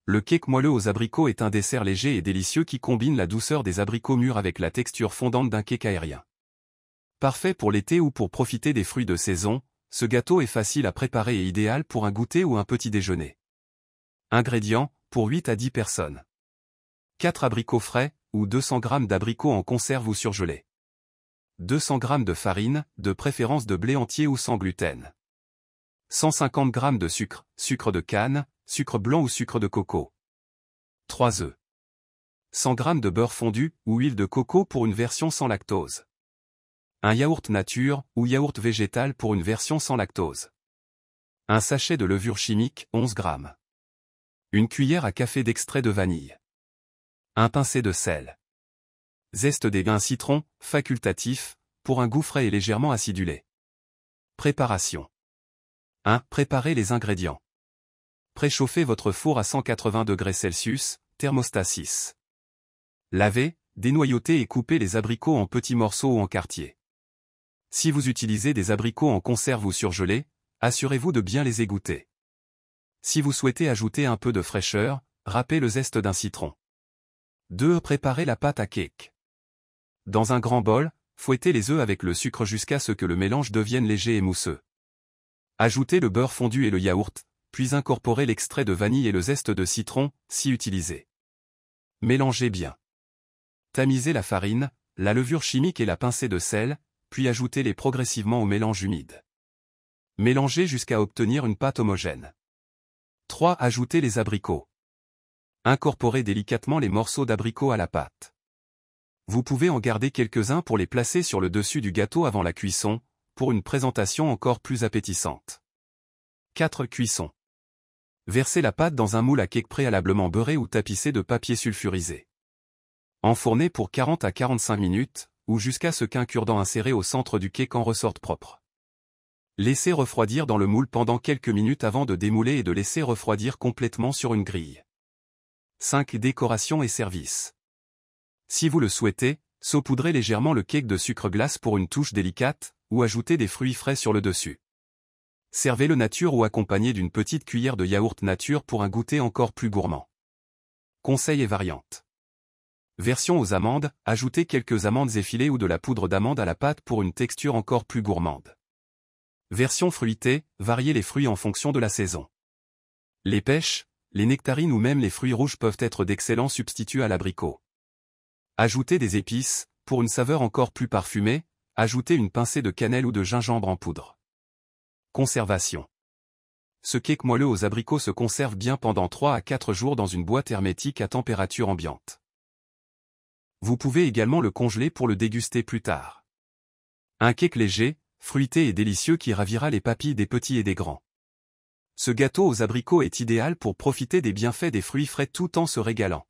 Le cake moelleux aux abricots est un dessert léger et délicieux qui combine la douceur des abricots mûrs avec la texture fondante d'un cake aérien. Parfait pour l'été ou pour profiter des fruits de saison, ce gâteau est facile à préparer et idéal pour un goûter ou un petit déjeuner. Ingrédients, pour 8 à 10 personnes. 4 abricots frais, ou 200 g d'abricots en conserve ou surgelés. 200 g de farine, de préférence de blé entier ou sans gluten. 150 g de sucre, sucre de canne, sucre blanc ou sucre de coco. 3 œufs. 100 g de beurre fondu ou huile de coco pour une version sans lactose. Un yaourt nature ou yaourt végétal pour une version sans lactose. Un sachet de levure chimique, 11 g. Une cuillère à café d'extrait de vanille. Un pincé de sel. Zeste d'un citron, facultatif, pour un goût frais et légèrement acidulé. Préparation. 1. Préparez les ingrédients. Préchauffez votre four à 180 degrés Celsius, thermostat 6. Lavez, dénoyautez et coupez les abricots en petits morceaux ou en quartiers. Si vous utilisez des abricots en conserve ou surgelés, assurez-vous de bien les égoutter. Si vous souhaitez ajouter un peu de fraîcheur, râpez le zeste d'un citron. 2. Préparez la pâte à cake. Dans un grand bol, fouettez les œufs avec le sucre jusqu'à ce que le mélange devienne léger et mousseux. Ajoutez le beurre fondu et le yaourt, puis incorporez l'extrait de vanille et le zeste de citron, si utilisé. Mélangez bien. Tamisez la farine, la levure chimique et la pincée de sel, puis ajoutez-les progressivement au mélange humide. Mélangez jusqu'à obtenir une pâte homogène. 3. Ajoutez les abricots. Incorporez délicatement les morceaux d'abricots à la pâte. Vous pouvez en garder quelques-uns pour les placer sur le dessus du gâteau avant la cuisson, pour une présentation encore plus appétissante. 4. Cuisson. Versez la pâte dans un moule à cake préalablement beurré ou tapissé de papier sulfurisé. Enfournez pour 40 à 45 minutes, ou jusqu'à ce qu'un cure-dent inséré au centre du cake en ressorte propre. Laissez refroidir dans le moule pendant quelques minutes avant de démouler et de laisser refroidir complètement sur une grille. 5. Décoration et service. Si vous le souhaitez, saupoudrez légèrement le cake de sucre glace pour une touche délicate, ou ajoutez des fruits frais sur le dessus. Servez-le nature ou accompagné d'une petite cuillère de yaourt nature pour un goûter encore plus gourmand. Conseils et variantes. Version aux amandes, ajoutez quelques amandes effilées ou de la poudre d'amande à la pâte pour une texture encore plus gourmande. Version fruitée, variez les fruits en fonction de la saison. Les pêches, les nectarines ou même les fruits rouges peuvent être d'excellents substituts à l'abricot. Ajoutez des épices, pour une saveur encore plus parfumée, ajoutez une pincée de cannelle ou de gingembre en poudre. Conservation. Ce cake moelleux aux abricots se conserve bien pendant 3 à 4 jours dans une boîte hermétique à température ambiante. Vous pouvez également le congeler pour le déguster plus tard. Un cake léger, fruité et délicieux qui ravira les papilles des petits et des grands. Ce gâteau aux abricots est idéal pour profiter des bienfaits des fruits frais tout en se régalant.